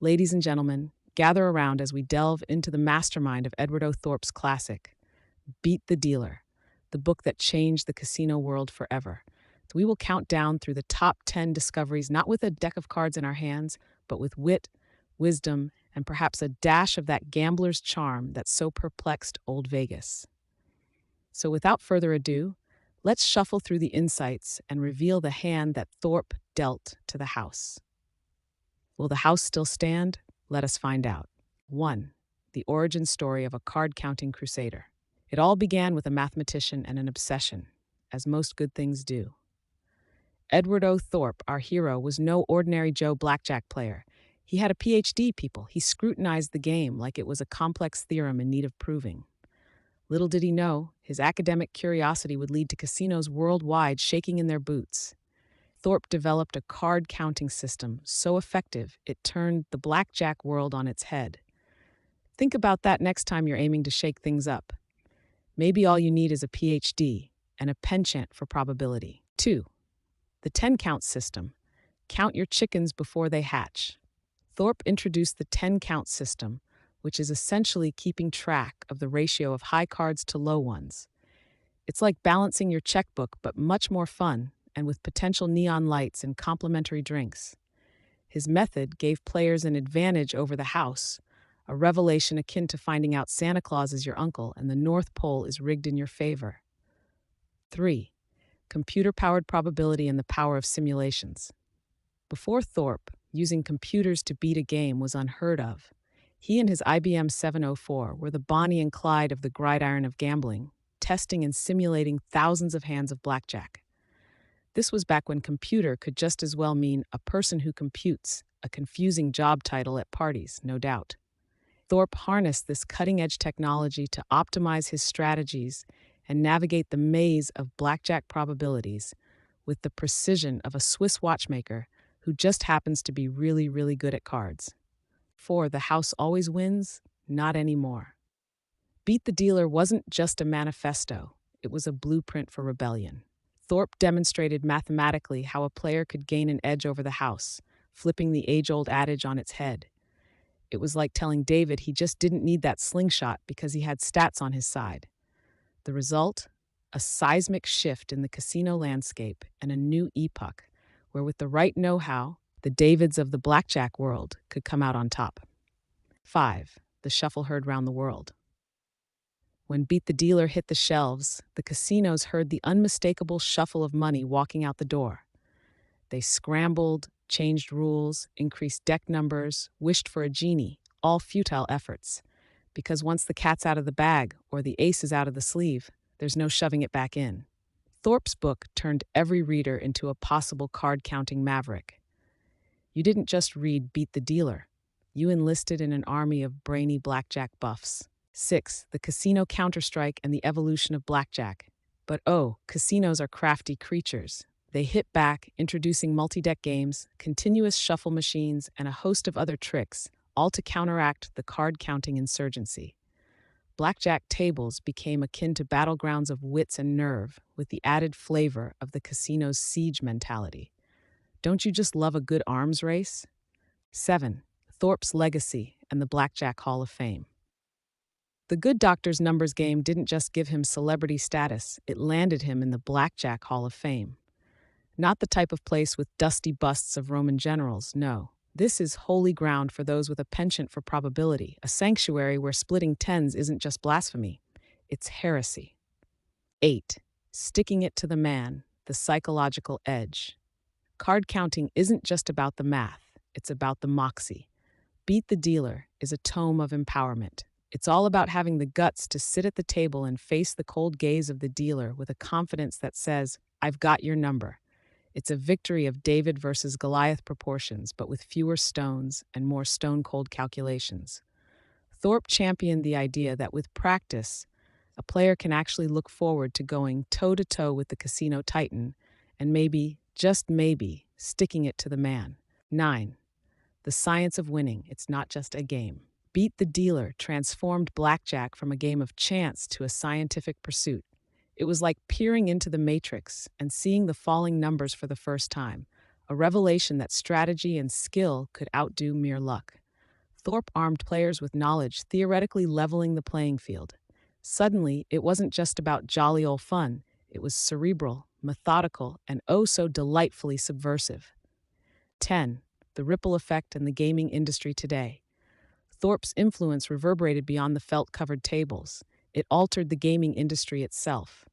Ladies and gentlemen, gather around as we delve into the mastermind of Edward O. Thorpe's classic, Beat the Dealer, the book that changed the casino world forever. We will count down through the top 10 discoveries, not with a deck of cards in our hands, but with wit, wisdom, and perhaps a dash of that gambler's charm that so perplexed old Vegas. So without further ado, let's shuffle through the insights and reveal the hand that Thorpe dealt to the house. Will the house still stand? Let us find out. 1. The origin story of a card-counting crusader. It all began with a mathematician and an obsession, as most good things do. Edward O. Thorpe, our hero, was no ordinary Joe blackjack player. He had a PhD, people. He scrutinized the game like it was a complex theorem in need of proving. Little did he know, his academic curiosity would lead to casinos worldwide shaking in their boots. Thorpe developed a card-counting system so effective it turned the blackjack world on its head. Think about that next time you're aiming to shake things up. Maybe all you need is a PhD and a penchant for probability. 2. The 10-count system. Count your chickens before they hatch. Thorpe introduced the 10-count system, which is essentially keeping track of the ratio of high cards to low ones. It's like balancing your checkbook, but much more fun, and with potential neon lights and complimentary drinks. His method gave players an advantage over the house, a revelation akin to finding out Santa Claus is your uncle and the North Pole is rigged in your favor. 3. Computer-powered probability and the power of simulations. Before Thorpe, using computers to beat a game was unheard of. He and his IBM 704 were the Bonnie and Clyde of the gridiron of gambling, testing and simulating thousands of hands of blackjack. This was back when computer could just as well mean a person who computes, a confusing job title at parties, no doubt. Thorpe harnessed this cutting-edge technology to optimize his strategies and navigate the maze of blackjack probabilities with the precision of a Swiss watchmaker who just happens to be really, really good at cards. 4. The house always wins? Not anymore. Beat the Dealer wasn't just a manifesto, it was a blueprint for rebellion. Thorpe demonstrated mathematically how a player could gain an edge over the house, flipping the age-old adage on its head. It was like telling David he just didn't need that slingshot because he had stats on his side. The result? A seismic shift in the casino landscape and a new epoch, where with the right know-how, the Davids of the blackjack world could come out on top. 5. The shuffle heard round the world. When Beat the Dealer hit the shelves, the casinos heard the unmistakable shuffle of money walking out the door. They scrambled, changed rules, increased deck numbers, wished for a genie, all futile efforts. Because once the cat's out of the bag or the ace is out of the sleeve, there's no shoving it back in. Thorpe's book turned every reader into a possible card-counting maverick. You didn't just read Beat the Dealer. You enlisted in an army of brainy blackjack buffs. 6. The casino counterstrike and the evolution of blackjack. But casinos are crafty creatures. They hit back, introducing multi-deck games, continuous shuffle machines, and a host of other tricks, all to counteract the card-counting insurgency. Blackjack tables became akin to battlegrounds of wits and nerve, with the added flavor of the casino's siege mentality. Don't you just love a good arms race? 7. Thorpe's legacy and the Blackjack Hall of Fame. The Good Doctor's numbers game didn't just give him celebrity status, it landed him in the Blackjack Hall of Fame. Not the type of place with dusty busts of Roman generals, no. This is holy ground for those with a penchant for probability, a sanctuary where splitting tens isn't just blasphemy, it's heresy. 8. Sticking it to the man, the psychological edge. Card counting isn't just about the math, it's about the moxie. Beat the Dealer is a tome of empowerment. It's all about having the guts to sit at the table and face the cold gaze of the dealer with a confidence that says, I've got your number. It's a victory of David versus Goliath proportions, but with fewer stones and more stone-cold calculations. Thorpe championed the idea that with practice, a player can actually look forward to going toe-to-toe with the casino titan and maybe, just maybe, sticking it to the man. 9. The science of winning. It's not just a game. Beat the Dealer transformed blackjack from a game of chance to a scientific pursuit. It was like peering into the matrix and seeing the falling numbers for the first time, a revelation that strategy and skill could outdo mere luck. Thorpe armed players with knowledge, theoretically leveling the playing field. Suddenly, it wasn't just about jolly old fun, it was cerebral, methodical, and oh so delightfully subversive. 10. The ripple effect in the gaming industry today. Thorpe's influence reverberated beyond the felt covered tables. It altered the gaming industry itself.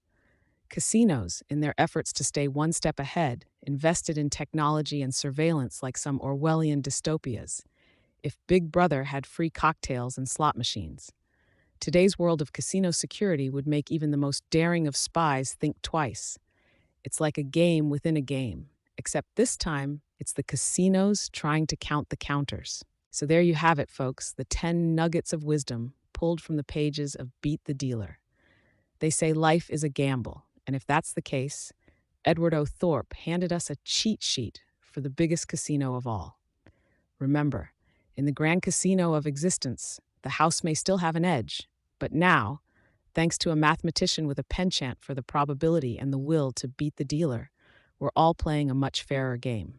Casinos, in their efforts to stay one step ahead, invested in technology and surveillance like some Orwellian dystopias. If Big Brother had free cocktails and slot machines. Today's world of casino security would make even the most daring of spies think twice. It's like a game within a game, except this time it's the casinos trying to count the counters. So there you have it, folks, the 10 nuggets of wisdom pulled from the pages of Beat the Dealer. They say life is a gamble, and if that's the case, Edward O. Thorpe handed us a cheat sheet for the biggest casino of all. Remember, in the grand casino of existence, the house may still have an edge, but now, thanks to a mathematician with a penchant for the probability and the will to beat the dealer, we're all playing a much fairer game.